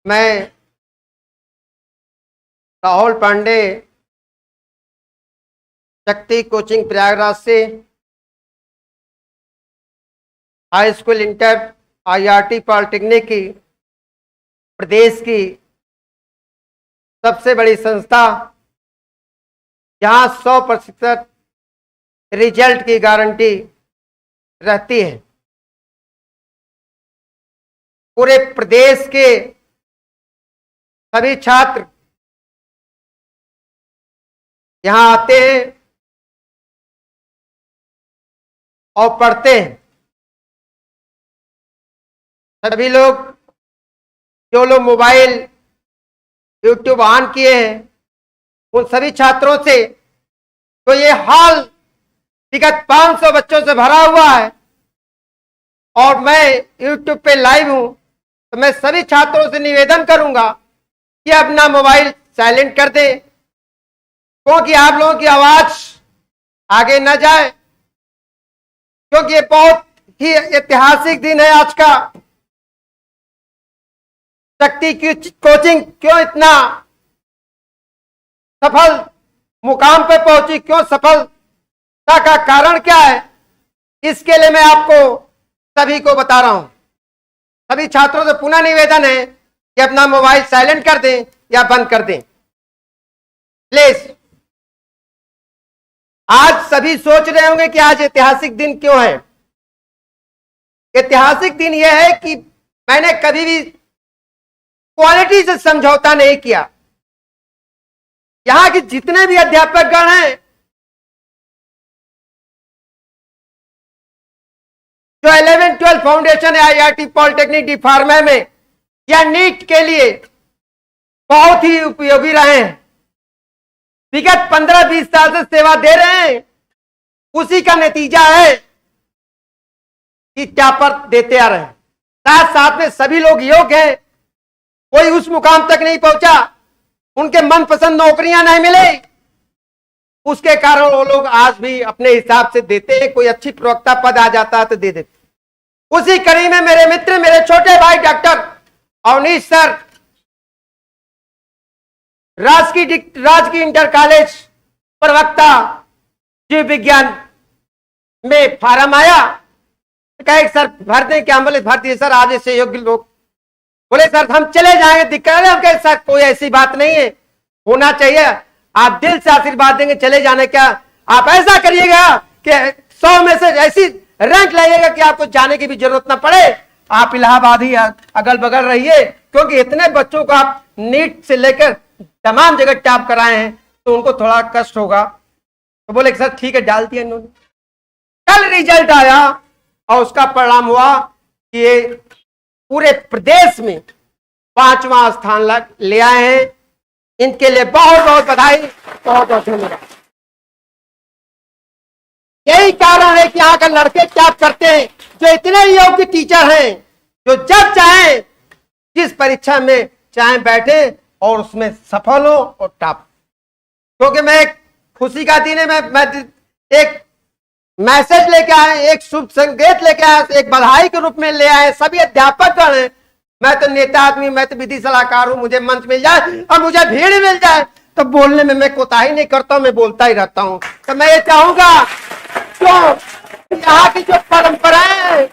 मैं राहुल पांडे शक्ति कोचिंग प्रयागराज से high school inter IRT polytechnic की प्रदेश की सबसे बड़ी संस्था जहां 100% रिजल्ट की गारंटी रहती है। पूरे प्रदेश के सभी छात्र यहां आते हैं और पढ़ते हैं। सभी लोग जो लोग मोबाइल यूट्यूब ऑन किए हैं उन सभी छात्रों से तो ये हॉल विगत 500 बच्चों से भरा हुआ है और मैं यूट्यूब पे लाइव हूं, तो मैं सभी छात्रों से निवेदन करूंगा कि अपना मोबाइल साइलेंट कर दें, क्योंकि आप लोगों की आवाज आगे न जाए, क्योंकि ये बहुत ही ऐतिहासिक दिन है आज का। शक्ति की कोचिंग क्यों इतना सफल मुकाम पे पहुंची, क्यों सफलता का कारण क्या है, इसके लिए मैं आपको सभी को बता रहा हूं। सभी छात्रों से पुनः निवेदन है कि अपना मोबाइल साइलेंट कर दें या बंद कर दें प्लीज। आज सभी सोच रहे होंगे कि आज ऐतिहासिक दिन क्यों है। ऐतिहासिक दिन यह है कि मैंने कभी भी क्वालिटी से समझौता नहीं किया। यहां के जितने भी अध्यापक गण हैं, जो 11-12 फाउंडेशन है आईआईटी पॉलिटेक्निक डी फार्मा में या नीट के लिए बहुत ही उपयोगी रहे हैं, विगत 15-20 साल से सेवा दे रहे हैं, उसी का नतीजा है कि टॉपर देते आ रहे हैं। साथ साथ में सभी लोग योग्य हैं, कोई उस मुकाम तक नहीं पहुंचा, उनके मनपसंद नौकरियां नहीं मिले, उसके कारण वो लोग आज भी अपने हिसाब से देते हैं। कोई अच्छी प्रवक्ता पद आ जाता है तो दे देते। उसी कड़ी में मेरे मित्र, मेरे छोटे भाई डॉक्टर अवनीश सर, राजकीय इंटर कॉलेज प्रवक्ता जीव विज्ञान में फार्म आया, कहे सर भर दें क्या? बोले भर दिए सर, आज से योग्य लोग। बोले सर हम चले जाएंगे, दिक्कत है? हम कहे सर कोई ऐसी बात नहीं है, होना चाहिए, आप दिल से आशीर्वाद देंगे चले जाने का। आप ऐसा करिएगा कि 100 में से ऐसी रैंक लाइएगा कि आपको जाने की भी जरूरत ना पड़े, आप इलाहाबाद ही अगल बगल रहिए, क्योंकि इतने बच्चों को आप नीट से लेकर तमाम जगह टॉप कराए हैं तो उनको थोड़ा कष्ट होगा। तो बोले कि सर ठीक है, डाल दिया इन्होंने। कल रिजल्ट आया और उसका परिणाम हुआ कि ये पूरे प्रदेश में 5वां स्थान ले आए हैं। इनके लिए बहुत बहुत बधाई, बहुत बहुत धन्यवाद। यही कारण है कि यहाँ के लड़के टॉप करते हैं, जो इतने योग्य टीचर हैं, जो जब चाहे जिस परीक्षा में चाहे बैठे और उसमें सफल हो और टॉप। क्योंकि मैं खुशी का दिन है, मैं एक मैसेज लेके आए, एक शुभ संकेत लेके आए, एक बधाई के रूप में ले आए सभी अध्यापक गण हैं। मैं तो नेता आदमी, मैं तो विधि सलाहकार हूं, मुझे मंच मिल जाए और मुझे भीड़ मिल जाए तो बोलने में मैं कोताही नहीं करता हूं, मैं बोलता ही रहता हूं। तो मैं ये चाहूंगा जो यहाँ की जो परंपराएं,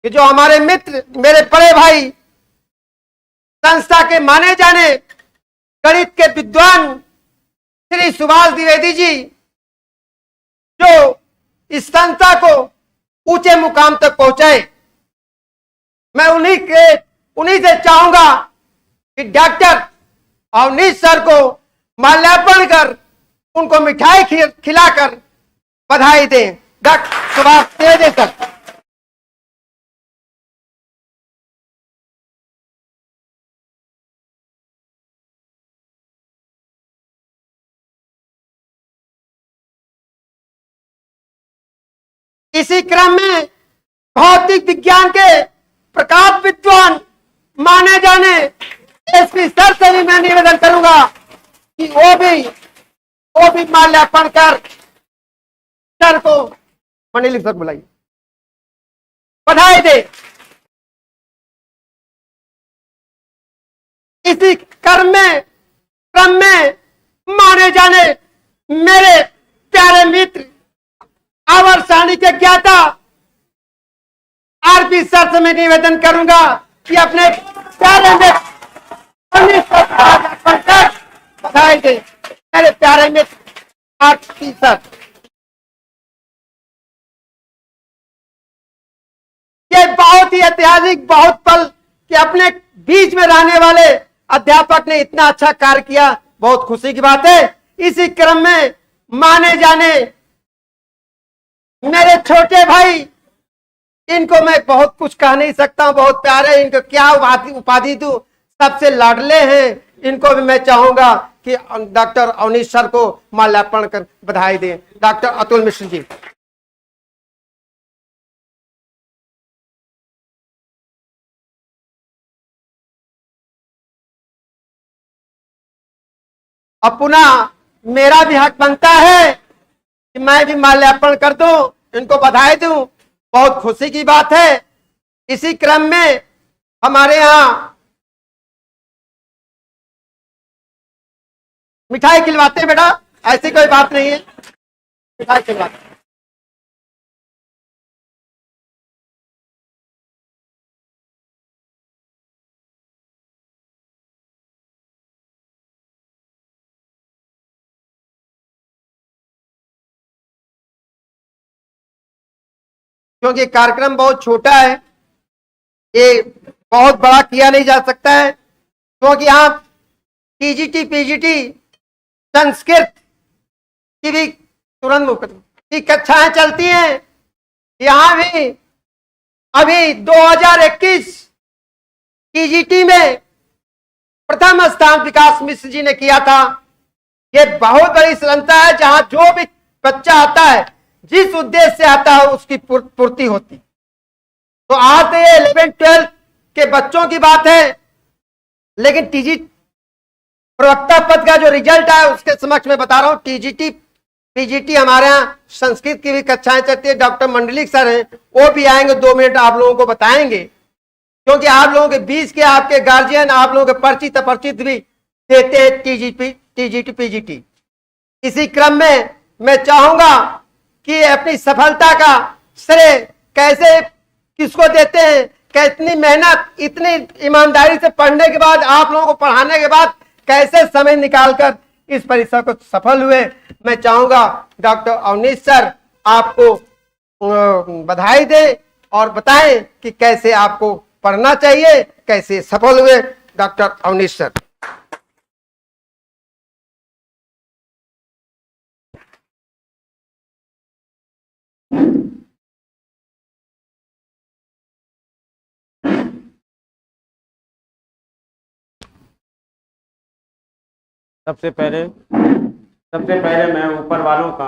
कि जो हमारे मित्र, मेरे बड़े भाई, संस्था के माने जाने गणित के विद्वान श्री सुभाष द्विवेदी जी, जो इस संस्था को ऊंचे मुकाम तक पहुंचाए, मैं उन्हीं से चाहूंगा कि डॉक्टर अवनीश सर को माल्यार्पण कर उनको मिठाई खिलाकर बधाई दें। डॉक्टर सुभाष दे सर। इसी क्रम में भौतिक विज्ञान के प्रकाश विद्वान माने जाने एसपी सर से भी मैं निवेदन करूंगा कि वो भी माल्यार्पण कर सर को मंडली सर बुलाइए, बधाई दे। इसी क्रम में माने जाने मेरे प्यारे मित्र आवर सारणी के ज्ञाता आरपी सर से मैं निवेदन करूंगा कि अपने प्यारे मित्र बधाई दे। मेरे प्यारे मित्र आरपी सर, ये बहुत ही ऐतिहासिक, बहुत पल कि अपने बीच में रहने वाले अध्यापक ने इतना अच्छा कार्य किया, बहुत खुशी की बात है। इसी क्रम में माने जाने मेरे छोटे भाई, इनको मैं बहुत कुछ कह नहीं सकता हूं, बहुत प्यारे, इनको क्या उपाधि दूं, सबसे लाडले हैं। इनको भी मैं चाहूंगा कि डॉक्टर अवनीश सर को माल्यार्पण कर बधाई दें। डॉक्टर अतुल मिश्र जी। अब पुनः मेरा भी हक बनता है कि मैं भी माल्यार्पण कर दूं, इनको बधाई दूं, बहुत खुशी की बात है। इसी क्रम में हमारे यहाँ मिठाई खिलवाते हैं बेटा, ऐसी कोई बात नहीं है, मिठाई खिलवाते हैं। क्योंकि कार्यक्रम बहुत छोटा है, ये बहुत बड़ा किया नहीं जा सकता है, क्योंकि यहाँ टीजीटी पीजीटी संस्कृत की भी तुरंत मुक्त की कक्षाएं चलती हैं। यहाँ भी अभी 2021 टीजीटी में प्रथम स्थान विकास मिश्र जी ने किया था। ये बहुत बड़ी संस्था है जहां जो भी बच्चा आता है, जिस उद्देश्य से आता है उसकी पूर्ति होती। तो आज तो ये 11-12 के बच्चों की बात है, लेकिन टीजी प्रवक्ता पद का जो रिजल्ट है उसके समक्ष में बता रहा हूं। टीजीटी पीजीटी हमारे यहाँ संस्कृत की भी कक्षाएं चलती है। डॉक्टर मंडलिक सर हैं, वो भी आएंगे, 2 मिनट आप लोगों को बताएंगे, क्योंकि आप लोगों के बीच के आपके गार्जियन आप लोगों के परिचित अपरिचित भी देते हैं टीजीटी पीजीटी। इसी क्रम में मैं चाहूंगा कि अपनी सफलता का श्रेय कैसे किसको देते हैं, कितनी मेहनत, इतनी ईमानदारी से पढ़ने के बाद, आप लोगों को पढ़ाने के बाद कैसे समय निकालकर इस परीक्षा को सफल हुए। मैं चाहूंगा डॉक्टर अवनीश सर आपको बधाई दे और बताएं कि कैसे आपको पढ़ना चाहिए, कैसे सफल हुए। Doctor Avanish sir. सबसे पहले मैं ऊपर वालों का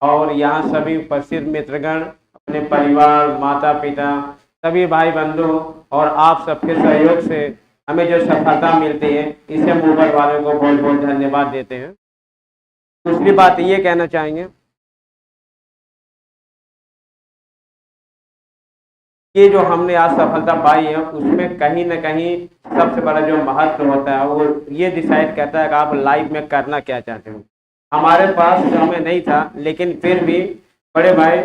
और यहाँ सभी उपस्थित मित्रगण, अपने परिवार, माता पिता, सभी भाई बंधु और आप सबके सहयोग से हमें जो सफलता मिलती है, इसे हम ऊपर वालों को बहुत बहुत धन्यवाद देते हैं। दूसरी बात ये कहना चाहेंगे, ये जो हमने आज सफलता पाई है उसमें कहीं ना कहीं सबसे बड़ा जो महत्व होता है वो ये डिसाइड करता है कि आप लाइफ में करना क्या चाहते हो। हमारे पास समय नहीं था, लेकिन फिर भी बड़े भाई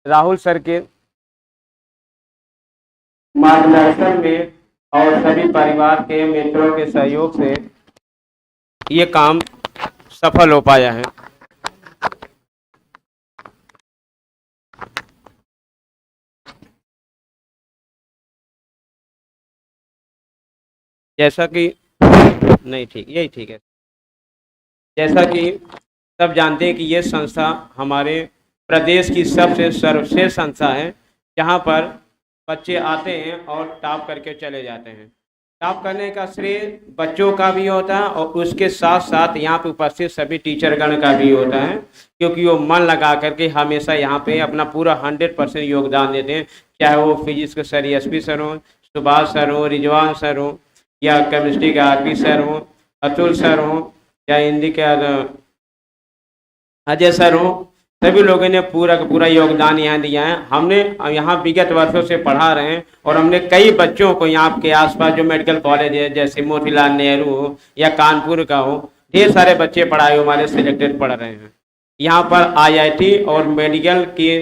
राहुल सर के मार्गदर्शन में और सभी परिवार के मित्रों के सहयोग से ये काम सफल हो पाया है। जैसा कि नहीं ठीक, यही ठीक है। जैसा कि सब जानते हैं कि ये संस्था हमारे प्रदेश की सबसे सर्वश्रेष्ठ संस्था है, जहाँ पर बच्चे आते हैं और टॉप करके चले जाते हैं। टॉप करने का श्रेय बच्चों का भी होता है और उसके साथ साथ यहाँ पे उपस्थित सभी टीचरगण का भी होता है, क्योंकि वो मन लगा करके हमेशा यहाँ पे अपना पूरा 100% योगदान देते हैं। चाहे वो फिजिक्स के सर एसपी सर हो, सुभाष सर हो, रिजवान सर हो, या केमिस्ट्री के आरपी सर हो, अतुल सर हो, या हिंदी के अजय सर हो, सभी लोगों ने पूरा का पूरा योगदान यहाँ दिया है। हमने यहाँ विगत वर्षों से पढ़ा रहे हैं और हमने कई बच्चों को यहाँ के आसपास जो मेडिकल कॉलेज है जैसे मोतीलाल नेहरू हो या कानपुर का हो, ढेर सारे बच्चे पढ़ाए हमारे सिलेक्टेड पढ़ रहे हैं। यहाँ पर आईआईटी और मेडिकल की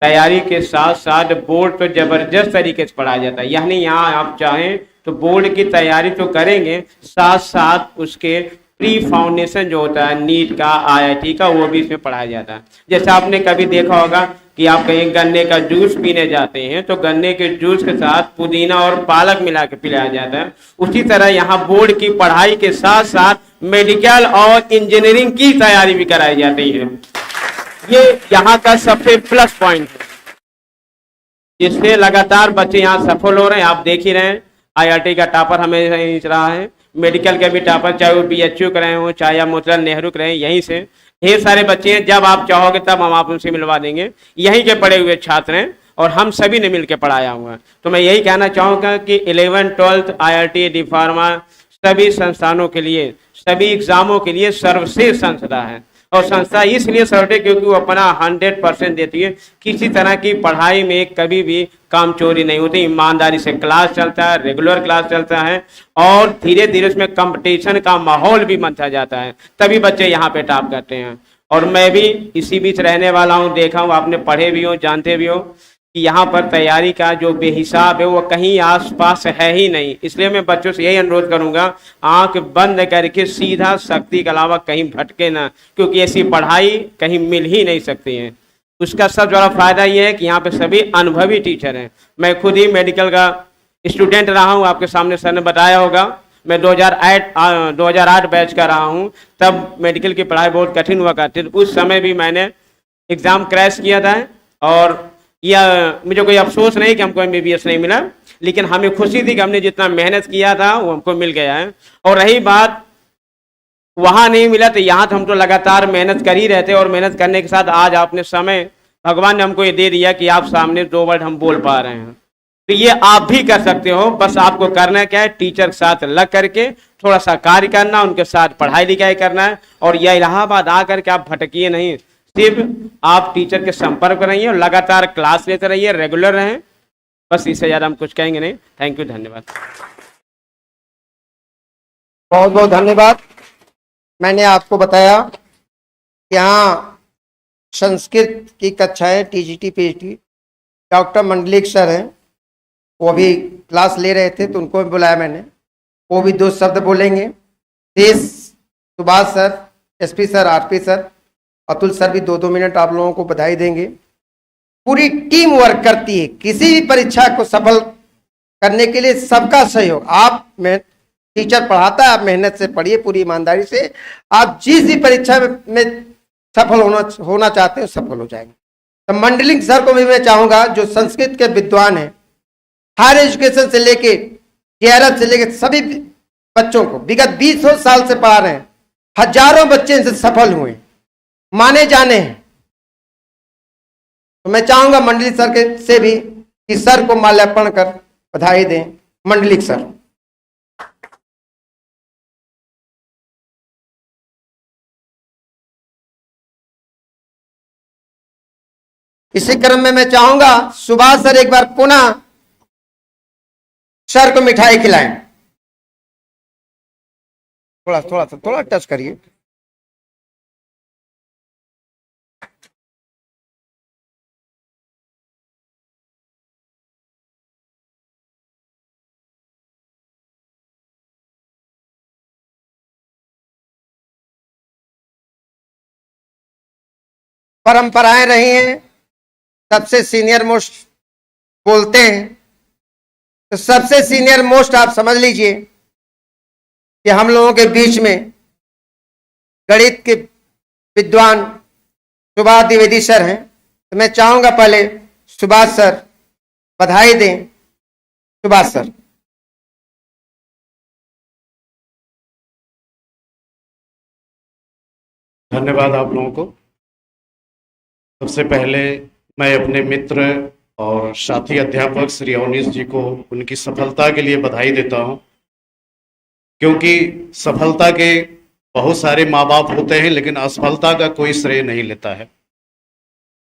तैयारी के साथ साथ बोर्ड तो जबरदस्त तरीके से पढ़ाया जाता है। यानी यहाँ आप चाहें तो बोर्ड की तैयारी तो करेंगे, साथ साथ उसके प्री फाउंडेशन जो होता है नीट का, आईआईटी का, वो भी इसमें पढ़ाया जाता है। जैसे आपने कभी देखा होगा कि आप कहीं गन्ने का जूस पीने जाते हैं तो गन्ने के जूस के साथ पुदीना और पालक मिला के पिलाया जाता है। उसी तरह यहाँ बोर्ड की पढ़ाई के साथ साथ मेडिकल और इंजीनियरिंग की तैयारी भी कराई जाती है। ये यहाँ का सबसे प्लस पॉइंट है, जिससे लगातार बच्चे यहाँ सफल हो रहे हैं। आप देख ही रहे हैं आईआईटी का टॉपर हमें खींच रहा है, मेडिकल के भी टॉपर, चाहे वो बीएचयू कर रहे हो चाहे या मोतीलाल नेहरू कर रहे हैं, यहीं से ढेर सारे बच्चे हैं। जब आप चाहोगे तब हम आप उनसे मिलवा देंगे। यहीं के पढ़े हुए छात्र हैं और हम सभी ने मिलकर पढ़ाया हुआ है। तो मैं यही कहना चाहूँगा कि 11th 12th IIT, D pharma सभी संस्थानों के लिए, सभी एग्जामों के लिए सर्वश्रेष्ठ संस्था है। और संस्था इसलिए सर्वश्रेष्ठ क्योंकि वो अपना 100% देती है। किसी तरह की पढ़ाई में कभी भी काम चोरी नहीं होती, ईमानदारी से क्लास चलता है, रेगुलर क्लास चलता है और धीरे धीरे उसमें कंपटीशन का माहौल भी बनता जाता है, तभी बच्चे यहाँ पे टॉप करते हैं। और मैं भी इसी बीच रहने वाला हूँ, देखा हूँ, आपने पढ़े भी हो, जानते भी हो कि यहाँ पर तैयारी का जो बेहिसाब है वो कहीं आसपास है ही नहीं। इसलिए मैं बच्चों से यही अनुरोध करूँगा, आंख बंद करके सीधा शक्ति के अलावा कहीं भटके ना, क्योंकि ऐसी पढ़ाई कहीं मिल ही नहीं सकती है। उसका सबसे बड़ा फायदा ये है कि यहाँ पे सभी अनुभवी टीचर हैं। मैं खुद ही मेडिकल का स्टूडेंट रहा हूँ, आपके सामने सर ने बताया होगा। मैं 2008 बैच का रहा हूँ, तब मेडिकल की पढ़ाई बहुत कठिन हुआ करती थी। उस समय भी मैंने एग्ज़ाम क्रैश किया था और यह मुझे कोई अफसोस नहीं कि हमको एमबीबीएस नहीं मिला, लेकिन हमें खुशी थी कि हमने जितना मेहनत किया था वो हमको मिल गया है। और रही बात वहाँ नहीं मिला तो यहाँ तो हम तो लगातार मेहनत कर ही रहते, और मेहनत करने के साथ आज आपने समय भगवान ने हमको ये दे दिया कि आप सामने 2 वर्ड हम बोल पा रहे हैं। तो ये आप भी कर सकते हो। बस आपको करना क्या है, टीचर के साथ लग करके थोड़ा सा कार्य करना, उनके साथ पढ़ाई लिखाई करना है। और यह इलाहाबाद आकर के आप भटकिए नहीं, सिर्फ आप टीचर के संपर्क में रहिए और लगातार क्लास लेते रहिए, रेगुलर रहें। बस इससे ज़्यादा हम कुछ कहेंगे नहीं। थैंक यू, धन्यवाद। बहुत बहुत धन्यवाद। मैंने आपको बताया कि यहाँ संस्कृत की कक्षाएं TGT PhD doctor Mandlik sir हैं, वो भी क्लास ले रहे थे तो उनको भी बुलाया मैंने। वो भी 2 शब्द बोलेंगे। Tej Subhash sir, SP sir, RP sir, Atul sir भी 2-2 मिनट आप लोगों को बधाई देंगे। पूरी टीम वर्क करती है किसी भी परीक्षा को सफल करने के लिए, सबका सहयोग। आप में टीचर पढ़ाता है, आप मेहनत से पढ़िए पूरी ईमानदारी से। आप जिस भी परीक्षा में सफल होना चाहते हैं सफल हो जाएंगे। तो मंडलिक सर को भी मैं चाहूंगा, जो संस्कृत के विद्वान हैं, हायर एजुकेशन से लेके JRF से लेके सभी बच्चों को विगत 20 साल से पढ़ा रहे हैं। हजारों बच्चे इनसे सफल हुए, माने जाने हैं। तो मैं चाहूंगा मंडलिक सर के से भी कि सर को माल्यार्पण कर बधाई दें। मंडलिक सर। इसी क्रम में मैं चाहूंगा सुभाष सर एक बार पुनः सर को मिठाई खिलाएं। थोड़ा टच करिए। परंपराएं रही हैं, सबसे सीनियर मोस्ट बोलते हैं, तो सबसे सीनियर मोस्ट आप समझ लीजिए कि हम लोगों के बीच में गणित के विद्वान सुभाष द्विवेदी सर हैं। तो मैं चाहूंगा पहले सुभाष सर बधाई दें। सुभाष सर। धन्यवाद आप लोगों को। सबसे पहले मैं अपने मित्र और साथी अध्यापक श्री अवनीश जी को उनकी सफलता के लिए बधाई देता हूं, क्योंकि सफलता के बहुत सारे माँ बाप होते हैं लेकिन असफलता का कोई श्रेय नहीं लेता है।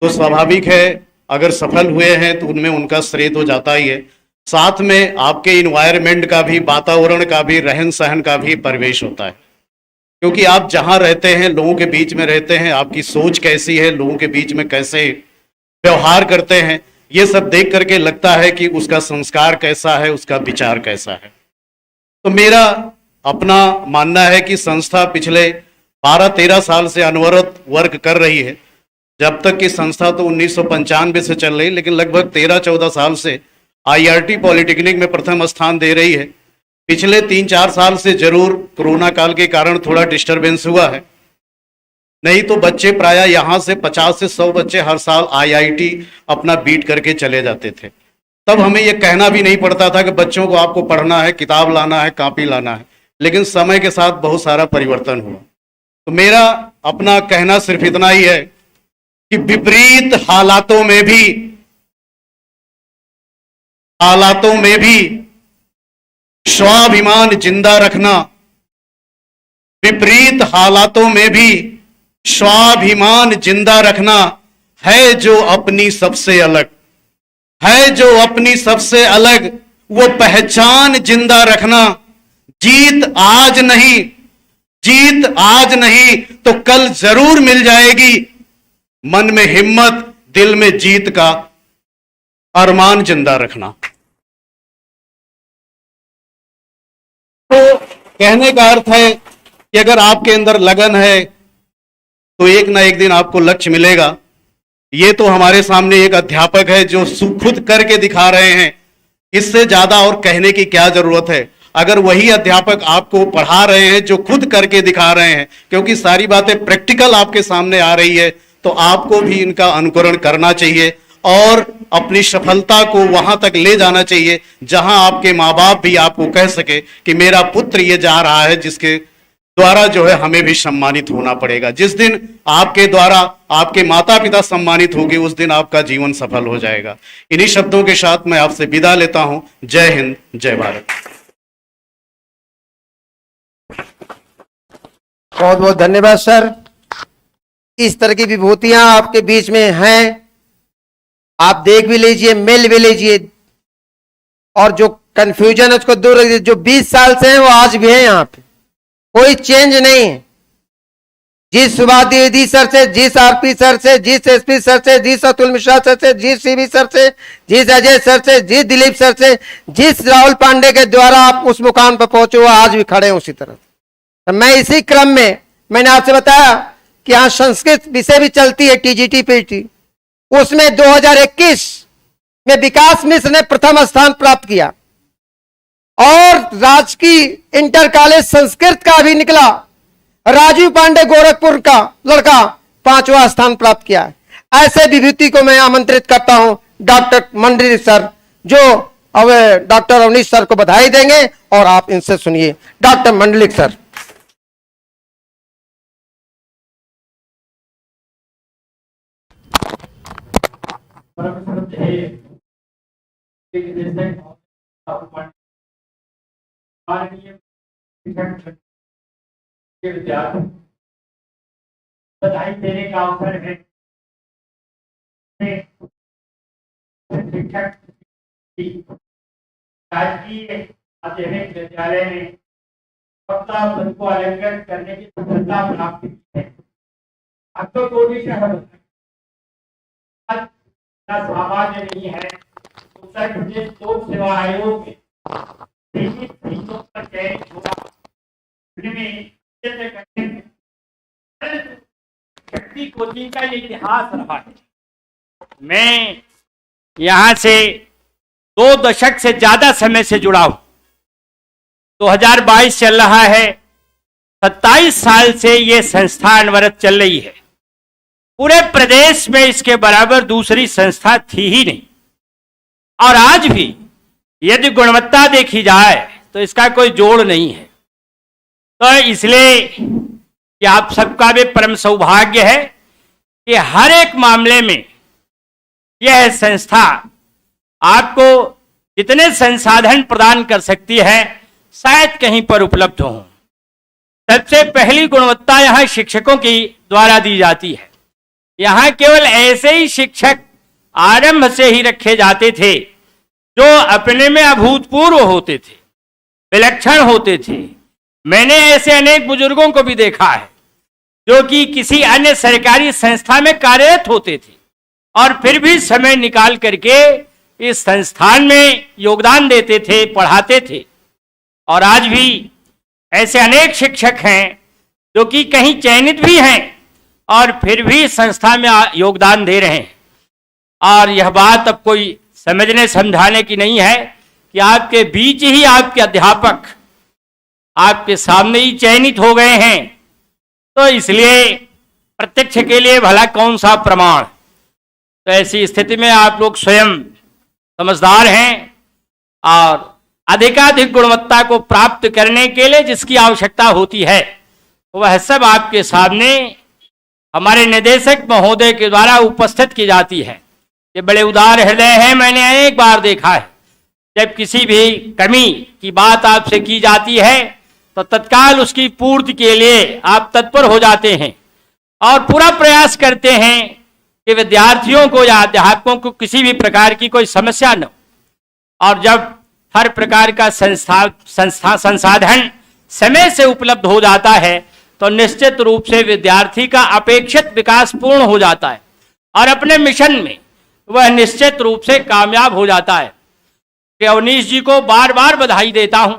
तो स्वाभाविक है अगर सफल हुए हैं तो उनमें उनका श्रेय तो जाता ही है, साथ में आपके इन्वायरमेंट का भी, वातावरण का भी, रहन सहन का भी प्रवेश होता है। क्योंकि आप जहां रहते हैं, लोगों के बीच में रहते हैं, आपकी सोच कैसी है, लोगों के बीच में कैसे व्यवहार करते हैं, ये सब देख करके लगता है कि उसका संस्कार कैसा है, उसका विचार कैसा है। तो मेरा अपना मानना है कि संस्था पिछले 12-13 साल से अनवरत वर्क कर रही है। जब तक कि संस्था तो 1995 से चल रही, लेकिन लगभग 13-14 साल से IRT पॉलिटेक्निक में प्रथम स्थान दे रही है। पिछले 3-4 साल से जरूर कोरोना काल के कारण थोड़ा डिस्टरबेंस हुआ है, नहीं तो बच्चे प्राय यहाँ से 50 से 100 बच्चे हर साल IIT अपना बीट करके चले जाते थे। तब हमें यह कहना भी नहीं पड़ता था कि बच्चों को आपको पढ़ना है, किताब लाना है, कॉपी लाना है, लेकिन समय के साथ बहुत सारा परिवर्तन हुआ। तो मेरा अपना कहना सिर्फ इतना ही है कि विपरीत हालातों में भी स्वाभिमान जिंदा रखना, विपरीत हालातों में भी स्वाभिमान जिंदा रखना है जो अपनी सबसे अलग, है जो अपनी सबसे अलग वो पहचान जिंदा रखना। जीत आज नहीं तो कल जरूर मिल जाएगी। मन में हिम्मत, दिल में जीत का अरमान जिंदा रखना। तो कहने का अर्थ है कि अगर आपके अंदर लगन है तो एक ना एक दिन आपको लक्ष्य मिलेगा। ये तो हमारे सामने एक अध्यापक है जो खुद करके दिखा रहे हैं, इससे ज्यादा और कहने की क्या जरूरत है। अगर वही अध्यापक आपको पढ़ा रहे हैं जो खुद करके दिखा रहे हैं, क्योंकि सारी बातें प्रैक्टिकल आपके सामने आ रही है, तो आपको भी इनका अनुकरण करना चाहिए और अपनी सफलता को वहां तक ले जाना चाहिए जहां आपके माँ बाप भी आपको कह सके कि मेरा पुत्र ये जा रहा है जिसके द्वारा जो है हमें भी सम्मानित होना पड़ेगा। जिस दिन आपके द्वारा आपके माता पिता सम्मानित होंगे उस दिन आपका जीवन सफल हो जाएगा। इन्हीं शब्दों के साथ मैं आपसे विदा लेता हूं। जय हिंद, जय भारत। बहुत बहुत धन्यवाद सर। इस तरह की विभूतियां आपके बीच में हैं, आप देख भी लीजिए, मिल भी लीजिए, और जो कंफ्यूजन है उसको दूर रखिए। जो 20 साल से हैं वो आज भी हैं यहाँ पे, कोई चेंज नहीं है। जिस सुभाष द्विवेदी सर से, जिस आरपी सर से, जिस एसपी सर से, जिस अतुल मिश्रा सर से, जिस सीबी सर से, जिस अजय सर से, जिस दिलीप सर से, जिस राहुल पांडे के द्वारा आप उस मुकाम पर पहुंचे वो आज भी खड़े हैं उसी तरह। तो मैं इसी क्रम में मैंने आपसे बताया कि यहाँ संस्कृत विषय भी चलती है, TGT PGT, उसमें 2021 में विकास मिश्र ने प्रथम स्थान प्राप्त किया और राजकीय इंटर कॉलेज संस्कृत का भी निकला, राजीव पांडे गोरखपुर का लड़का 5वां स्थान प्राप्त किया। ऐसे विभूति को मैं आमंत्रित करता हूं डॉक्टर मंडलिक सर, जो अब डॉक्टर अवनीश सर को बधाई देंगे और आप इनसे सुनिए। Doctor Mandlik sir. बधाई देने का अवसर है। शिक्षक राजकीय माध्यमिक विद्यालय में सप्ताह पद को अलंकृत करने की सफलता प्राप्त की है। आपको कोई सामान्य नहीं है। उत्तर प्रदेश लोक सेवा आयोग में पर चयनित हुआ, शक्ति कोचिंग का ये इतिहास रहा है। मैं यहाँ से 2 दशक से ज्यादा समय से जुड़ा हूं। 2022 चल रहा है, 27 साल से ये संस्था अनवरत चल रही है। पूरे प्रदेश में इसके बराबर दूसरी संस्था थी ही नहीं, और आज भी यदि गुणवत्ता देखी जाए तो इसका कोई जोड़ नहीं है। तो इसलिए कि आप सबका भी परम सौभाग्य है कि हर एक मामले में यह संस्था आपको जितने संसाधन प्रदान कर सकती है शायद कहीं पर उपलब्ध हो। सबसे पहली गुणवत्ता यहाँ शिक्षकों की द्वारा दी जाती है। यहाँ केवल ऐसे ही शिक्षक आरंभ से ही रखे जाते थे जो अपने में अभूतपूर्व होते थे, विलक्षण होते थे। मैंने ऐसे अनेक बुजुर्गों को भी देखा है जो कि किसी अन्य सरकारी संस्था में कार्यरत होते थे और फिर भी समय निकाल करके इस संस्थान में योगदान देते थे, पढ़ाते थे। और आज भी ऐसे अनेक शिक्षक हैं जो कि कहीं चयनित भी हैं और फिर भी संस्था में योगदान दे रहे हैं। और यह बात अब कोई समझने समझाने की नहीं है कि आपके बीच ही आपके अध्यापक आपके सामने ही चयनित हो गए हैं, तो इसलिए प्रत्यक्ष के लिए भला कौन सा प्रमाण। तो ऐसी स्थिति में आप लोग स्वयं समझदार हैं और अधिकाधिक गुणवत्ता को प्राप्त करने के लिए जिसकी आवश्यकता होती है वह सब आपके सामने हमारे निदेशक महोदय के द्वारा उपस्थित की जाती है। ये बड़े उदार हृदय हैं, मैंने एक बार देखा है। जब किसी भी कमी की बात आपसे की जाती है तो तत्काल उसकी पूर्ति के लिए आप तत्पर हो जाते हैं और पूरा प्रयास करते हैं कि विद्यार्थियों को या अध्यापकों को किसी भी प्रकार की कोई समस्या न हो। और जब हर प्रकार का संसाधन समय से उपलब्ध हो जाता है तो निश्चित रूप से विद्यार्थी का अपेक्षित विकास पूर्ण हो जाता है और अपने मिशन में वह निश्चित रूप से कामयाब हो जाता है। अवनीश जी को बार बार बधाई देता हूं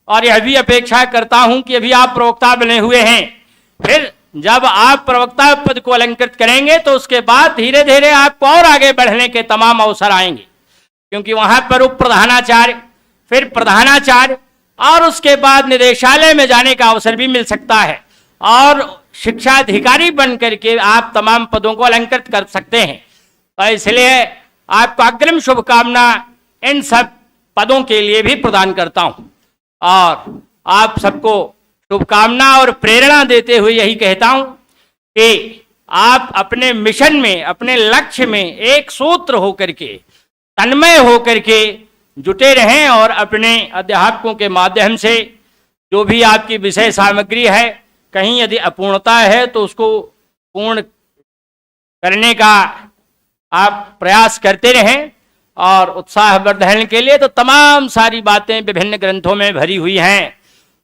और यह भी अपेक्षा करता हूं कि अभी आप प्रवक्ता बने हुए हैं, फिर जब आप प्रवक्ता पद को अलंकृत करेंगे तो उसके बाद धीरे धीरे आपको और आगे बढ़ने के तमाम अवसर आएंगे, क्योंकि वहां पर उप प्रधानाचार्य, फिर प्रधानाचार्य और उसके बाद निदेशालय में जाने का अवसर भी मिल सकता है और शिक्षा अधिकारी बन करके आप तमाम पदों को अलंकृत कर सकते हैं। तो इसलिए आपको अग्रिम शुभकामना इन सब पदों के लिए भी प्रदान करता हूं और आप सबको शुभकामना और प्रेरणा देते हुए यही कहता हूं कि आप अपने मिशन में, अपने लक्ष्य में एक सूत्र होकर के, तन्मय होकर के जुटे रहें और अपने अध्यापकों के माध्यम से जो भी आपकी विषय सामग्री है, कहीं यदि अपूर्णता है तो उसको पूर्ण करने का आप प्रयास करते रहें। और उत्साहवर्धन के लिए तो तमाम सारी बातें विभिन्न ग्रंथों में भरी हुई हैं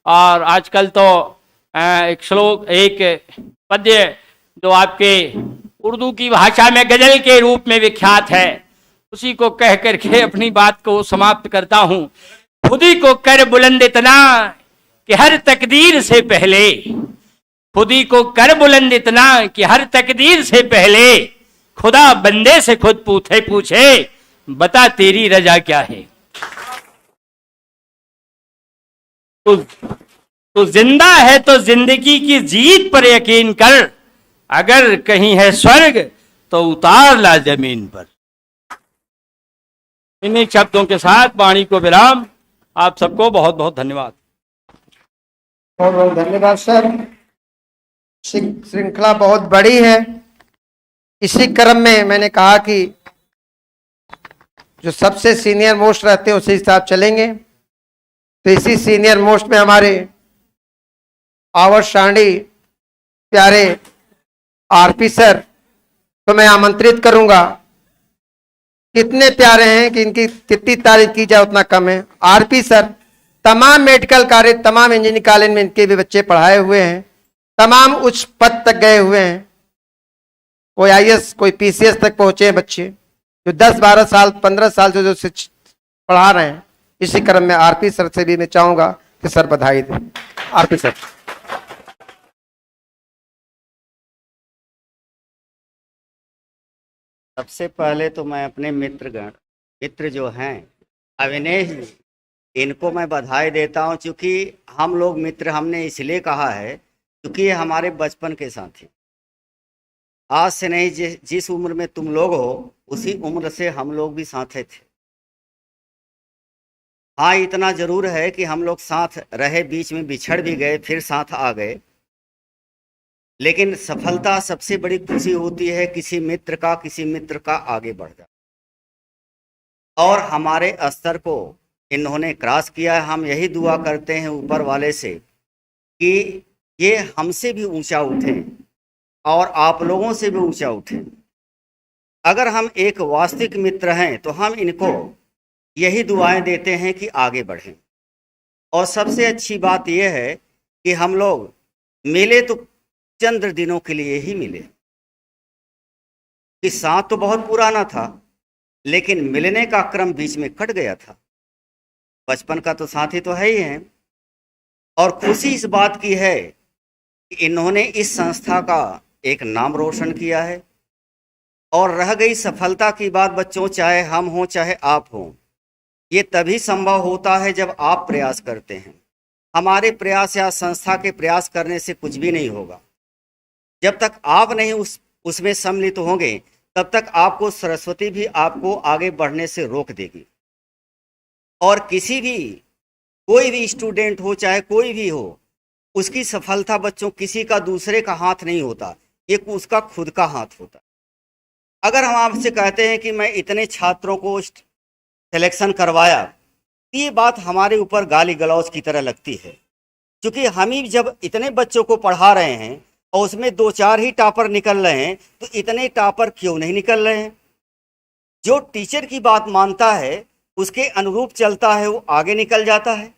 और आजकल तो एक श्लोक, एक पद्य जो आपके उर्दू की भाषा में गजल के रूप में विख्यात है, उसी को कह करके अपनी बात को समाप्त करता हूं। खुदी को कर बुलंद इतना कि हर तकदीर से पहले, खुदी को कर बुलंद इतना कि हर तकदीर से पहले खुदा बंदे से खुद पूछे बता तेरी रजा क्या है। तो जिंदा है तो जिंदगी की जीत पर यकीन कर, अगर कहीं है स्वर्ग तो उतार ला जमीन पर। इन्हीं शब्दों के साथ वाणी को विराम। आप सबको बहुत बहुत धन्यवाद। बहुत बहुत धन्यवाद सर। श्रृंखला बहुत बड़ी है। इसी क्रम में मैंने कहा कि जो सबसे सीनियर मोस्ट रहते हैं उसी हिसाब चलेंगे। तो इसी सीनियर मोस्ट में हमारे आवर शांडी प्यारे आरपी सर तो मैं आमंत्रित करूंगा। कितने प्यारे हैं कि इनकी कितनी तारीफ की जाए उतना कम है। आरपी सर तमाम मेडिकल कॉलेज, तमाम इंजीनियरिंग कॉलेज में इनके भी बच्चे पढ़ाए हुए हैं, तमाम उच्च पद तक गए हुए हैं। कोई आईएएस, कोई पीसीएस तक पहुंचे हैं बच्चे जो 10-12 साल 15 साल से जो पढ़ा रहे हैं। इसी क्रम में आरपी सर से भी मैं चाहूंगा कि सर बधाई दें। RP sir. सबसे पहले तो मैं अपने मित्र जो हैं अविनेश जी, इनको मैं बधाई देता हूं, क्योंकि हम लोग मित्र हमने इसलिए कहा है क्योंकि ये हमारे बचपन के साथी। आज से नहीं, जिस उम्र में तुम लोग हो उसी उम्र से हम लोग भी साथे थे। हाँ, इतना जरूर है कि हम लोग साथ रहे, बीच में बिछड़ भी गए, फिर साथ आ गए। लेकिन सफलता, सबसे बड़ी खुशी होती है किसी मित्र का आगे बढ़ जाए। और हमारे स्तर को इन्होंने क्रॉस किया है। हम यही दुआ करते हैं ऊपर वाले से कि ये हमसे भी ऊंचा उठें और आप लोगों से भी ऊंचा उठे। अगर हम एक वास्तविक मित्र हैं तो हम इनको यही दुआएं देते हैं कि आगे बढ़ें। और सबसे अच्छी बात यह है कि हम लोग मिले तो चंद दिनों के लिए ही मिले, कि साथ तो बहुत पुराना था लेकिन मिलने का क्रम बीच में कट गया था। बचपन का तो साथी तो है ही है। और खुशी इस बात की है कि इन्होंने इस संस्था का एक नाम रोशन किया है। और रह गई सफलता की बात बच्चों, चाहे हम हों चाहे आप हों, ये तभी संभव होता है जब आप प्रयास करते हैं। हमारे प्रयास या संस्था के प्रयास करने से कुछ भी नहीं होगा। जब तक आप नहीं उसमें सम्मिलित होंगे तब तक आपको सरस्वती भी आपको आगे बढ़ने से रोक देगी। और कोई भी स्टूडेंट हो चाहे कोई भी हो, उसकी सफलता बच्चों किसी का दूसरे का हाथ नहीं होता, ये उसका खुद का हाथ होता। अगर हम आपसे कहते हैं कि मैं इतने छात्रों को सिलेक्शन करवाया, तो ये बात हमारे ऊपर गाली गलौज की तरह लगती है, क्योंकि हम ही जब इतने बच्चों को पढ़ा रहे हैं और उसमें 2-4 ही टॉपर निकल रहे हैं, तो इतने टॉपर क्यों नहीं निकल रहे हैं? जो टीचर की बात मानता है, उसके अनुरूप चलता है, वो आगे निकल जाता है।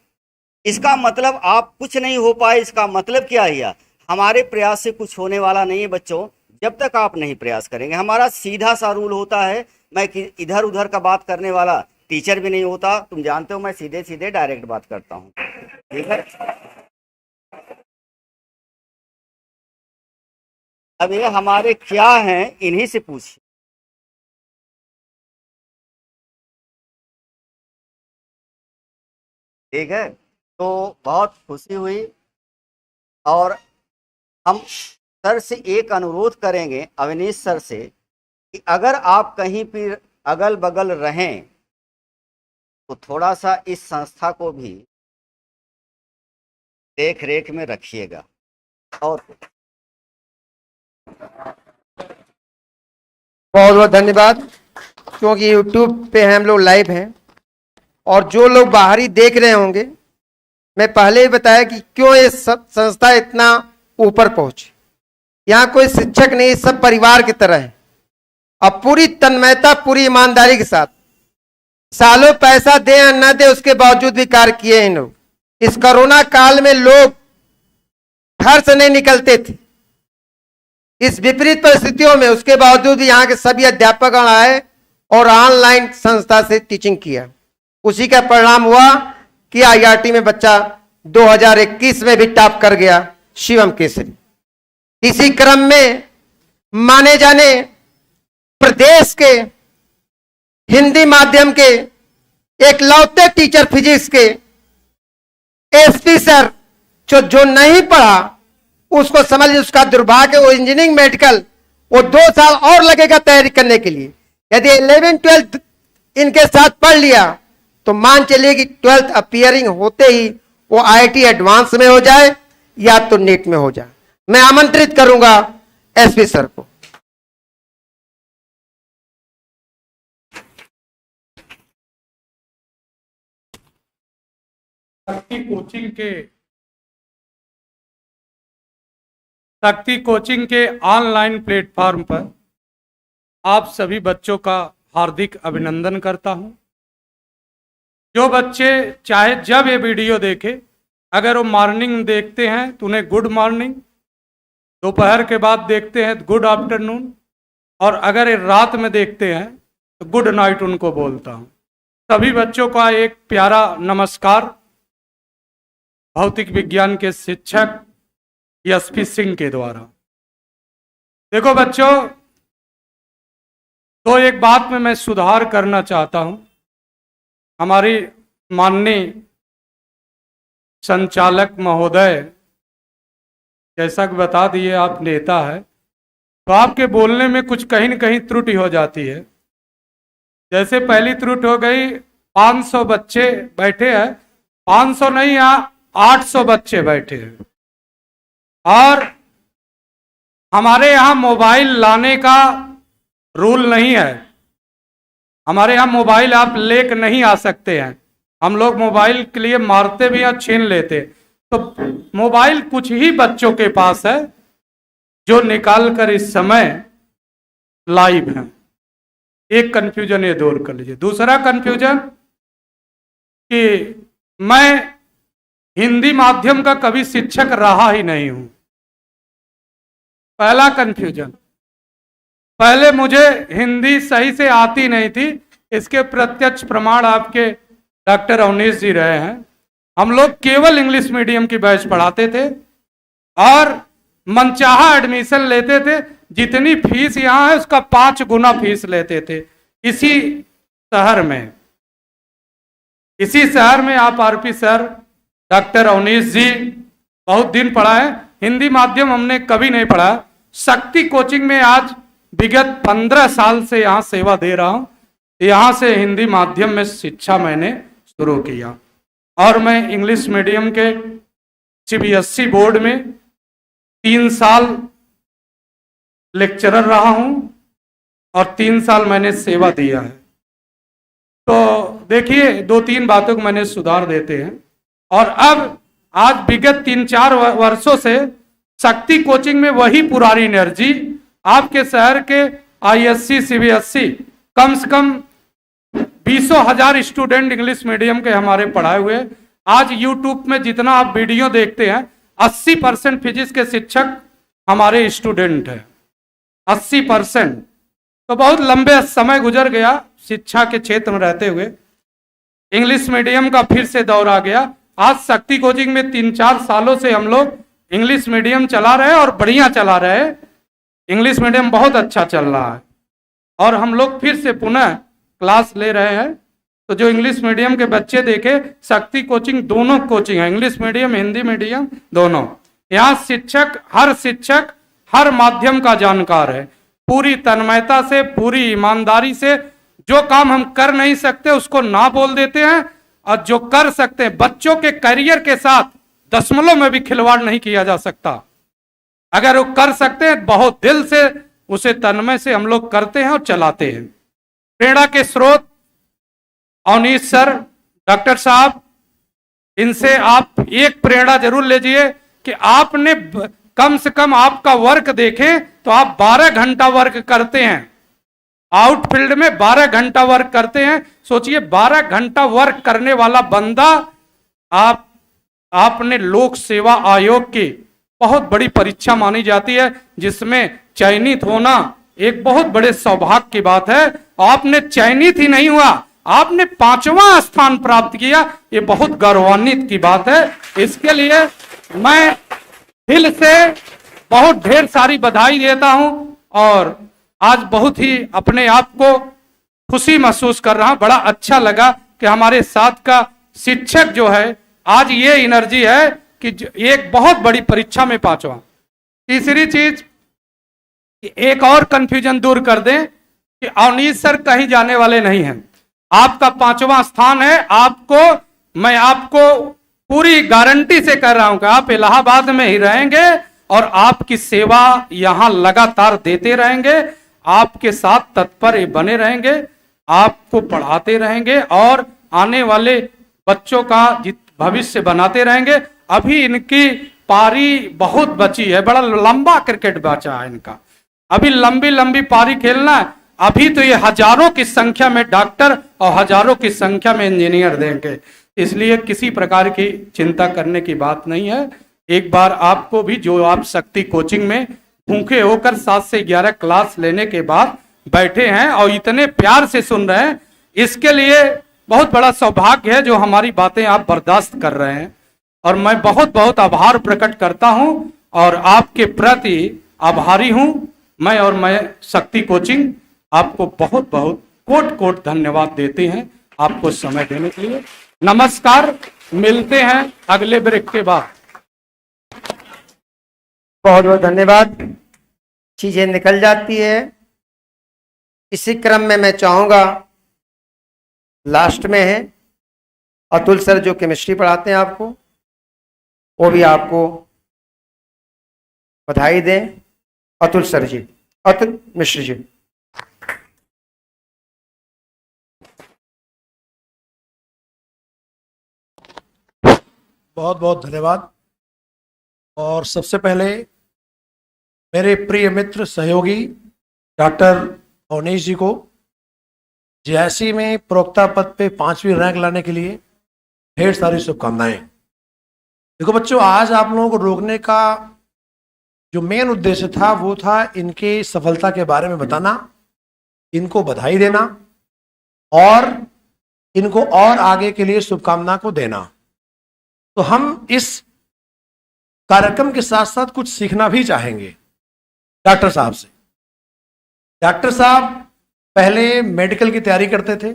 इसका मतलब आप कुछ नहीं हो पाए, इसका मतलब क्या है? हमारे प्रयास से कुछ होने वाला नहीं है बच्चों, जब तक आप नहीं प्रयास करेंगे। हमारा सीधा सा रूल होता है, मैं इधर उधर का बात करने वाला टीचर भी नहीं होता। तुम जानते हो मैं सीधे सीधे डायरेक्ट बात करता हूँ, ठीक है। अब ये हमारे क्या हैं, इन्हीं से पूछिए। ठीक है, तो बहुत खुशी हुई। और हम सर से एक अनुरोध करेंगे, अवनीश सर से, कि अगर आप कहीं भी अगल बगल रहें तो थोड़ा सा इस संस्था को भी देख रेख में रखिएगा। और बहुत बहुत धन्यवाद, क्योंकि YouTube पे हम लोग लाइव हैं और जो लोग बाहरी देख रहे होंगे, मैं पहले ही बताया कि क्यों ये सब संस्था इतना ऊपर पहुंची। यहाँ कोई शिक्षक नहीं, सब परिवार की तरह है। अब पूरी तन्मयता, पूरी ईमानदारी के साथ, सालों पैसा दे या न दे, उसके बावजूद भी कार्य किए हैं लोग। इस कोरोना काल में लोग घर से नहीं निकलते थे, इस विपरीत परिस्थितियों में, उसके बावजूद भी यहाँ के सभी अध्यापक आए और ऑनलाइन संस्था से टीचिंग किया। उसी का परिणाम हुआ कि IRT में बच्चा 2021 में भी टॉप कर गया, शिवम केसरी। इसी क्रम में माने जाने प्रदेश के हिंदी माध्यम के एक लौते टीचर फिजिक्स के SP सर, जो नहीं पढ़ा उसको समझ, उसका दुर्भाग्य, वो इंजीनियरिंग मेडिकल, वो 2 साल और लगेगा तैयारी करने के लिए। यदि 11th-12th इनके साथ पढ़ लिया तो मान चलिए कि 12th अपीयरिंग होते ही वो IIT एडवांस में हो जाए या तो नीट में हो जाए। मैं आमंत्रित करूंगा SP सर को। शक्ति कोचिंग के ऑनलाइन प्लेटफॉर्म पर आप सभी बच्चों का हार्दिक अभिनंदन करता हूं। जो बच्चे चाहे जब ये वीडियो देखे, अगर वो मॉर्निंग में देखते हैं तो उन्हें गुड मॉर्निंग, दोपहर के बाद देखते हैं तो गुड आफ्टरनून, और अगर ये रात में देखते हैं तो गुड नाइट उनको बोलता हूं। सभी बच्चों का एक प्यारा नमस्कार भौतिक विज्ञान के शिक्षक SP सिंह के द्वारा। देखो बच्चों, तो एक बात में मैं सुधार करना चाहता हूं। हमारी माननीय संचालक महोदय जैसा कि बता दिए, आप नेता है, तो आपके बोलने में कुछ कहीं न कहीं त्रुटि हो जाती है। जैसे पहली त्रुटि हो गई, 500 बच्चे बैठे हैं, 500 नहीं, यहाँ 800 बच्चे बैठे हैं, और हमारे यहाँ मोबाइल लाने का रूल नहीं है। हमारे यहाँ मोबाइल आप लेकर नहीं आ सकते हैं। हम लोग मोबाइल के लिए मारते भी या छीन लेते, तो मोबाइल कुछ ही बच्चों के पास है। जो निकाल कर इस समय लाइव हैं। एक कंफ्यूजन ये दूर कर लीजिए। दूसरा कंफ्यूजन कि मैं हिंदी माध्यम का कभी शिक्षक रहा ही नहीं हूं। पहला कंफ्यूजन, पहले मुझे हिंदी सही से आती नहीं थी, इसके प्रत्यक्ष प्रमाण आपके डॉक्टर अवनीश जी रहे हैं। हम लोग केवल इंग्लिश मीडियम की बैच पढ़ाते थे और मनचाहा एडमिशन लेते थे। जितनी फीस यहाँ है उसका 5 गुना फीस लेते थे। इसी शहर में आप आरपी सर, डॉक्टर अवनीश जी बहुत दिन पढ़ाए। हिंदी माध्यम हमने कभी नहीं पढ़ा। शक्ति कोचिंग में आज विगत 15 साल से यहाँ सेवा दे रहा हूँ। यहाँ से हिंदी माध्यम में शिक्षा मैंने शुरू किया और मैं इंग्लिश मीडियम के सीबीएसई बोर्ड में 3 साल लेक्चरर रहा हूँ और 3 साल मैंने सेवा दिया है। तो देखिए 2-3 बातों को मैंने सुधार देते हैं। और अब आज विगत 3-4 वर्षों से शक्ति कोचिंग में वही पुरानी एनर्जी, आपके शहर के आईएससी सीबीएसई कम से कम 20,000 स्टूडेंट इंग्लिश मीडियम के हमारे पढ़ाए हुए। आज यूट्यूब में जितना आप वीडियो देखते हैं 80% फिजिक्स के शिक्षक हमारे स्टूडेंट हैं। 80%। तो बहुत लंबे समय गुजर गया शिक्षा के क्षेत्र में रहते हुए। इंग्लिश मीडियम का फिर से दौर आ गया। आज शक्ति कोचिंग में 3-4 सालों से हम लोग इंग्लिश मीडियम चला रहे हैं और बढ़िया चला रहे हैं। इंग्लिश मीडियम बहुत अच्छा चल रहा है और हम लोग फिर से पुनः क्लास ले रहे हैं। तो जो इंग्लिश मीडियम के बच्चे देखे, शक्ति कोचिंग दोनों कोचिंग है, इंग्लिश मीडियम हिंदी मीडियम दोनों। यहाँ शिक्षक हर माध्यम का जानकार है। पूरी तन्मयता से, पूरी ईमानदारी से जो काम हम कर नहीं सकते उसको ना बोल देते हैं और जो कर सकते हैं, बच्चों के करियर के साथ दशमलव में भी खिलवाड़ नहीं किया जा सकता। अगर वो कर सकते हैं बहुत दिल से, उसे तन्मय से हम लोग करते हैं और चलाते हैं। प्रेरणा के स्रोत अवनीश सर, डॉक्टर साहब, इनसे आप एक प्रेरणा जरूर लीजिए कि आपने कम से कम आपका वर्क देखें तो आप 12 घंटा वर्क करते हैं। आउटफील्ड में 12 घंटा वर्क करते हैं। सोचिए 12 घंटा वर्क करने वाला बंदा आपने लोक सेवा आयोग की बहुत बड़ी परीक्षा मानी जाती है, जिसमें चयनित होना एक बहुत बड़े सौभाग्य की बात है। आपने चयनित ही नहीं हुआ, आपने 5वां स्थान प्राप्त किया, ये बहुत गौरवान्वित की बात है। इसके लिए मैं दिल से बहुत ढेर सारी बधाई देता हूं और आज बहुत ही अपने आप को खुशी महसूस कर रहा हूं। बड़ा अच्छा लगा कि हमारे साथ का शिक्षक जो है, आज ये एनर्जी है कि एक बहुत बड़ी परीक्षा में 5वां। तीसरी चीज, एक और कंफ्यूजन दूर कर दें कि अवनीश सर कहीं जाने वाले नहीं हैं। आपका 5वां स्थान है। मैं आपको पूरी गारंटी से कह रहा हूं कि आप इलाहाबाद में ही रहेंगे और आपकी सेवा यहां लगातार देते रहेंगे। आपके साथ तत्पर बने रहेंगे, आपको पढ़ाते रहेंगे और आने वाले बच्चों का भविष्य बनाते रहेंगे। अभी इनकी पारी बहुत बची है, बड़ा लंबा क्रिकेट बचा है इनका। अभी लंबी लंबी पारी खेलना है। अभी तो ये हजारों की संख्या में डॉक्टर और हजारों की संख्या में इंजीनियर देंगे। इसलिए किसी प्रकार की चिंता करने की बात नहीं है। एक बार आपको भी, जो आप शक्ति कोचिंग में भूखे होकर 7 से 11 क्लास लेने के बाद बैठे हैं और इतने प्यार से सुन रहे हैं, इसके लिए बहुत बड़ा सौभाग्य है जो हमारी बातें आप बर्दाश्त कर रहे हैं। और मैं बहुत बहुत आभार प्रकट करता हूं और आपके प्रति आभारी हूं। मैं शक्ति कोचिंग आपको बहुत बहुत कोट कोट धन्यवाद देते हैं, आपको समय देने के लिए। नमस्कार, मिलते हैं अगले ब्रेक के बाद। बहुत बहुत धन्यवाद। चीजें निकल जाती है। इसी क्रम में मैं चाहूंगा, लास्ट में है अतुल सर जो केमिस्ट्री पढ़ाते हैं आपको, वो भी आपको बधाई दें। अतुल सर जी, अतुल मिश्र जी। बहुत बहुत धन्यवाद। और सबसे पहले मेरे प्रिय मित्र सहयोगी डॉक्टर अवनीश जी को जेआईसी में प्रवक्ता पद पे 5वीं रैंक लाने के लिए ढेर सारी शुभकामनाएं। देखो बच्चों, आज आप लोगों को रोकने का जो मेन उद्देश्य था वो था इनके सफलता के बारे में बताना, इनको बधाई देना और इनको और आगे के लिए शुभकामना को देना। तो हम इस कार्यक्रम के साथ साथ कुछ सीखना भी चाहेंगे डॉक्टर साहब से। डॉक्टर साहब पहले मेडिकल की तैयारी करते थे।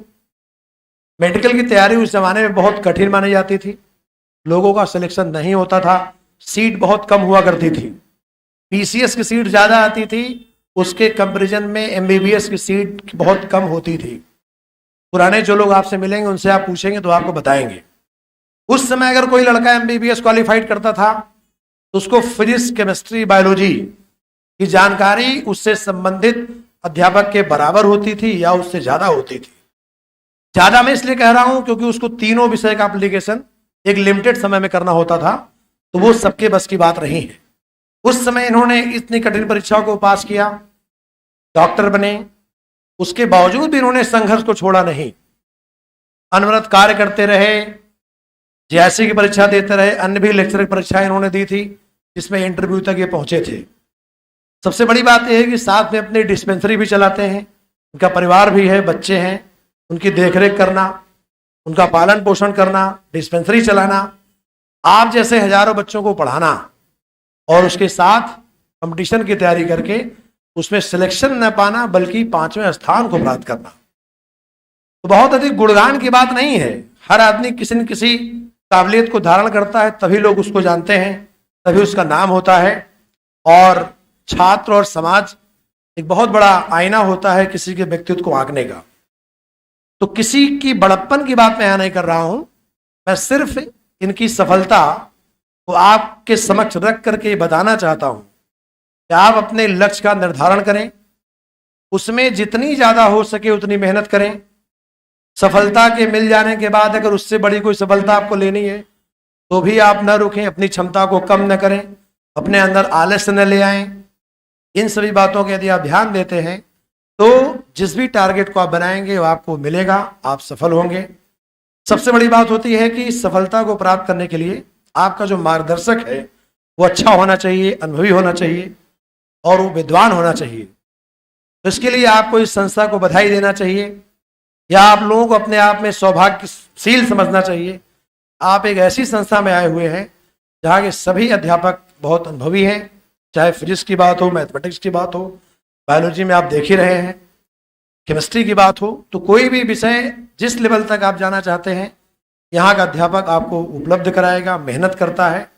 मेडिकल की तैयारी उस जमाने में बहुत कठिन मानी जाती थी, लोगों का सिलेक्शन नहीं होता था, सीट बहुत कम हुआ करती थी। पीसीएस की सीट ज़्यादा आती थी, उसके कंपैरिजन में एमबीबीएस की सीट बहुत कम होती थी। पुराने जो लोग आपसे मिलेंगे उनसे आप पूछेंगे तो आपको बताएंगे। उस समय अगर कोई लड़का एमबीबीएस क्वालिफाइड करता था तो उसको फिजिक्स, केमिस्ट्री, बायोलॉजी की जानकारी उससे संबंधित अध्यापक के बराबर होती थी या उससे ज़्यादा होती थी। ज़्यादा मैं इसलिए कह रहा हूं क्योंकि उसको तीनों विषय का एप्लीकेशन एक लिमिटेड समय में करना होता था, तो वो सबके बस की बात नहीं है। उस समय इन्होंने इतनी कठिन परीक्षाओं को पास किया, डॉक्टर बने, उसके बावजूद भी इन्होंने संघर्ष को छोड़ा नहीं, अनवरत कार्य करते रहे, जेआईसी की परीक्षा देते रहे, अन्य भी लेक्चर की परीक्षाएं इन्होंने दी थी जिसमें इंटरव्यू तक ये पहुंचे थे। सबसे बड़ी बात यह है कि साथ में अपनी डिस्पेंसरी भी चलाते हैं, उनका परिवार भी है, बच्चे हैं, उनकी देखरेख करना, उनका पालन पोषण करना, डिस्पेंसरी चलाना, आप जैसे हजारों बच्चों को पढ़ाना और उसके साथ कंपटीशन की तैयारी करके उसमें सिलेक्शन न पाना बल्कि 5वें स्थान को प्राप्त करना, तो बहुत अधिक गुणगान की बात नहीं है। हर आदमी किसी न किसी काबिलियत को धारण करता है, तभी लोग उसको जानते हैं, तभी उसका नाम होता है। और छात्र और समाज एक बहुत बड़ा आईना होता है किसी के व्यक्तित्व को आंकने का। तो किसी की बड़प्पन की बात मैं यहां नहीं कर रहा हूं, मैं सिर्फ इनकी सफलता को आपके समक्ष रख करके बताना चाहता हूं कि आप अपने लक्ष्य का निर्धारण करें, उसमें जितनी ज्यादा हो सके उतनी मेहनत करें। सफलता के मिल जाने के बाद अगर उससे बड़ी कोई सफलता आपको लेनी है तो भी आप न रुकें, अपनी क्षमता को कम न करें, अपने अंदर आलस्य न ले आएं। इन सभी बातों के यदि आप ध्यान देते हैं तो जिस भी टारगेट को आप बनाएंगे वो आपको मिलेगा, आप सफल होंगे। सबसे बड़ी बात होती है कि सफलता को प्राप्त करने के लिए आपका जो मार्गदर्शक है वो अच्छा होना चाहिए, अनुभवी होना चाहिए और वो विद्वान होना चाहिए। तो इसके लिए आपको इस संस्था को बधाई देना चाहिए या आप लोगों को अपने आप में सौभाग्यशील समझना चाहिए। आप एक ऐसी संस्था में आए हुए हैं जहाँ के सभी अध्यापक बहुत अनुभवी हैं, चाहे फिजिक्स की बात हो, मैथमेटिक्स की बात हो, बायोलॉजी में आप देख ही रहे हैं, केमिस्ट्री की बात हो, तो कोई भी विषय जिस लेवल तक आप जाना चाहते हैं यहाँ का अध्यापक आपको उपलब्ध कराएगा, मेहनत करता है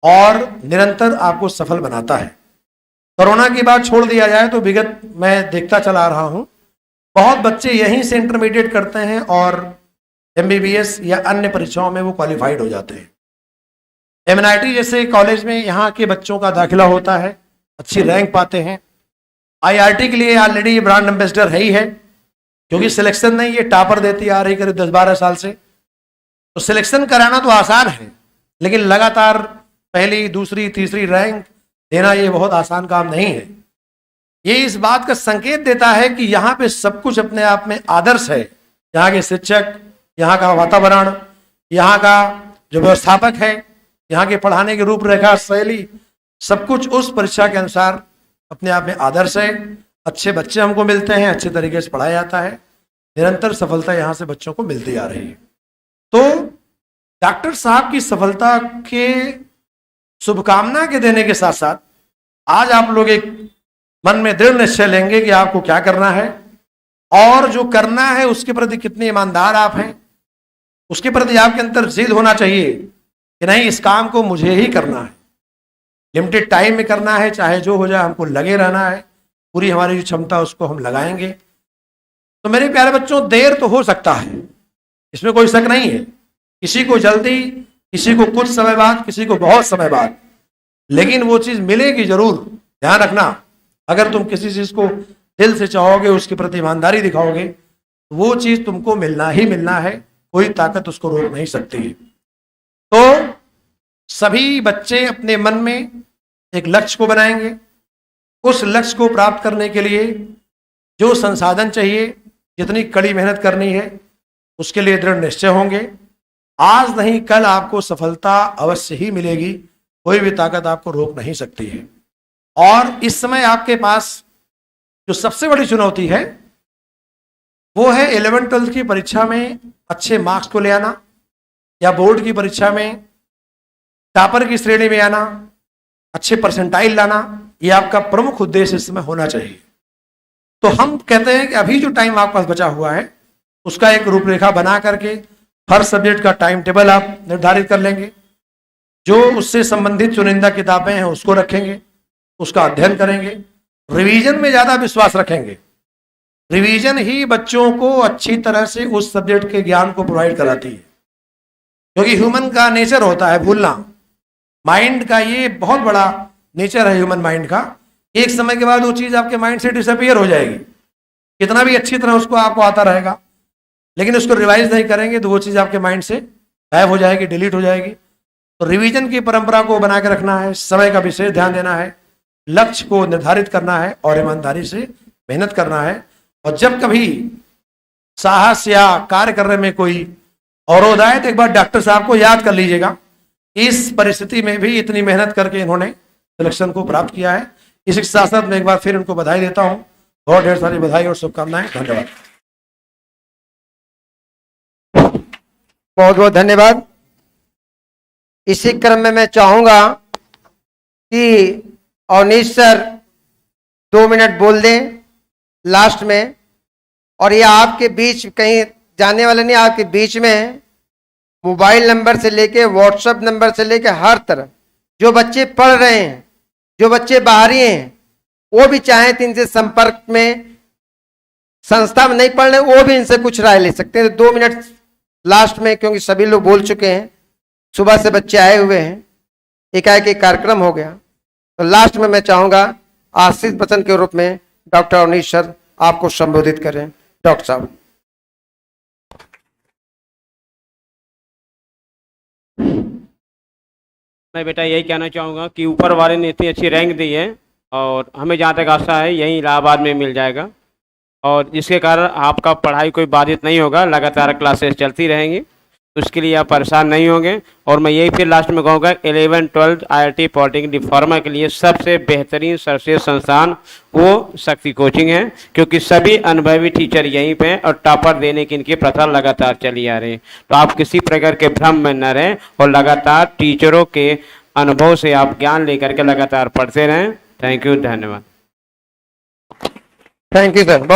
और निरंतर आपको सफल बनाता है। कोरोना की बात छोड़ दिया जाए तो विगत मैं देखता चला आ रहा हूँ, बहुत बच्चे यहीं से इंटरमीडिएट करते हैं और एमबीबीएस या अन्य परीक्षाओं में वो क्वालिफाइड हो जाते हैं। एमएनआईटी जैसे कॉलेज में यहाँ के बच्चों का दाखिला होता है, अच्छी रैंक पाते हैं। आईआईटी के लिए ऑलरेडी ब्रांड एम्बेसडर है ही है, क्योंकि सिलेक्शन नहीं, ये टॉपर देती आ रही करीब 10-12 साल से। तो सिलेक्शन कराना तो आसान है, लेकिन लगातार पहली, दूसरी, तीसरी रैंक देना ये बहुत आसान काम नहीं है। ये इस बात का संकेत देता है कि यहाँ पे सब कुछ अपने आप में आदर्श है। यहाँ के शिक्षक, यहाँ का वातावरण, यहाँ का जो व्यवस्थापक है, यहाँ के पढ़ाने की रूपरेखा, शैली, सब कुछ उस परीक्षा के अनुसार अपने आप में आदर्श है। अच्छे बच्चे हमको मिलते हैं, अच्छे तरीके से पढ़ाया जाता है, निरंतर सफलता यहाँ से बच्चों को मिलती आ रही है। तो डॉक्टर साहब की सफलता के शुभकामना के देने के साथ साथ आज आप लोग एक मन में दृढ़ निश्चय लेंगे कि आपको क्या करना है और जो करना है उसके प्रति कितने ईमानदार आप हैं, उसके प्रति आपके अंदर जिद होना चाहिए कि नहीं, इस काम को मुझे ही करना है, लिमिटेड टाइम में करना है, चाहे जो हो जाए हमको लगे रहना है, पूरी हमारी जो क्षमता उसको हम लगाएंगे। तो मेरे प्यारे बच्चों, देर तो हो सकता है, इसमें कोई शक नहीं है, किसी को जल्दी, किसी को कुछ समय बाद, किसी को बहुत समय बाद, लेकिन वो चीज मिलेगी जरूर। ध्यान रखना, अगर तुम किसी चीज को दिल से चाहोगे, उसके प्रति ईमानदारी दिखाओगे, वो चीज तुमको मिलना ही मिलना है, कोई ताकत उसको रोक नहीं सकती है। तो सभी बच्चे अपने मन में एक लक्ष्य को बनाएंगे, उस लक्ष्य को प्राप्त करने के लिए जो संसाधन चाहिए, जितनी कड़ी मेहनत करनी है, उसके लिए दृढ़ निश्चय होंगे। आज नहीं कल आपको सफलता अवश्य ही मिलेगी, कोई भी ताकत आपको रोक नहीं सकती है। और इस समय आपके पास जो सबसे बड़ी चुनौती है वो है 11वीं-12वीं की परीक्षा में अच्छे मार्क्स को ले आना, या बोर्ड की परीक्षा में टॉपर की श्रेणी में आना, अच्छे परसेंटाइल लाना। ये आपका प्रमुख उद्देश्य इस समय होना चाहिए। तो हम कहते हैं कि अभी जो टाइम आपके पास बचा हुआ है उसका एक रूपरेखा बना करके हर सब्जेक्ट का टाइम टेबल आप निर्धारित कर लेंगे। जो उससे संबंधित चुनिंदा किताबें हैं उसको रखेंगे, उसका अध्ययन करेंगे, रिवीजन में ज्यादा विश्वास रखेंगे। रिवीजन ही बच्चों को अच्छी तरह से उस सब्जेक्ट के ज्ञान को प्रोवाइड कराती है, क्योंकि ह्यूमन का नेचर होता है भूलना। माइंड का ये बहुत बड़ा नेचर है ह्यूमन माइंड का। एक समय के बाद वो चीज आपके माइंड से डिसअपियर हो जाएगी, कितना भी अच्छी तरह उसको आपको आता रहेगा, लेकिन उसको रिवाइज नहीं करेंगे तो वो चीज आपके माइंड से गायब हो जाएगी, डिलीट हो जाएगी। तो रिवीजन की परंपरा को बना के रखना है, समय का विशेष ध्यान देना है, लक्ष्य को निर्धारित करना है और ईमानदारी से मेहनत करना है। और जब कभी साहस या कार्य करने में कोई अवरोध आए तो एक बार डॉक्टर साहब को याद कर लीजिएगा, इस परिस्थिति में भी इतनी मेहनत करके इन्होंने सिलेक्शन को प्राप्त किया है। इसी साथ साथ मैं एक बार फिर उनको बधाई देता हूं। बहुत ढेर सारी बधाई और शुभकामनाएं। धन्यवाद। बहुत बहुत धन्यवाद। इसी क्रम में मैं चाहूंगा कि अवनीश सर 2 मिनट बोल दें लास्ट में, और ये आपके बीच कहीं जाने वाले नहीं, आपके बीच में मोबाइल नंबर से लेके व्हाट्सएप नंबर से लेके हर तरह जो बच्चे पढ़ रहे हैं, जो बच्चे बाहरी हैं, वो भी चाहें तो इनसे संपर्क में, संस्था में नहीं पढ़ रहे वो भी इनसे कुछ राय ले सकते हैं। तो 2 मिनट लास्ट में, क्योंकि सभी लोग बोल चुके हैं, सुबह से बच्चे आए हुए हैं, एकाएक एक कार्यक्रम हो गया। तो लास्ट में मैं चाहूंगा आशीष वचन के रूप में डॉक्टर अवनीश सर आपको संबोधित करें। डॉक्टर साहब। मैं बेटा यही कहना चाहूँगा कि ऊपर वाले ने इतनी अच्छी रैंक दी है और हमें जहाँ तक आशा है यहीं इलाहाबाद में मिल जाएगा, और जिसके कारण आपका पढ़ाई कोई बाधित नहीं होगा, लगातार क्लासेस चलती रहेंगी, उसके लिए आप परेशान नहीं होंगे। और मैं यही फिर लास्ट में कहूँगा 11-12 IIT पॉलिटेक्निक डिप्लोमा के लिए सबसे बेहतरीन सर्वश्रेष्ठ संस्थान वो शक्ति कोचिंग है, क्योंकि सभी अनुभवी टीचर यहीं पे और टॉपर देने की इनकी प्रथा लगातार चली आ रही है। तो आप किसी प्रकार के भ्रम में न रहें और लगातार टीचरों के अनुभव से आप ज्ञान लेकर के लगातार पढ़ते रहें। थैंक यू, धन्यवाद। Thank you sir.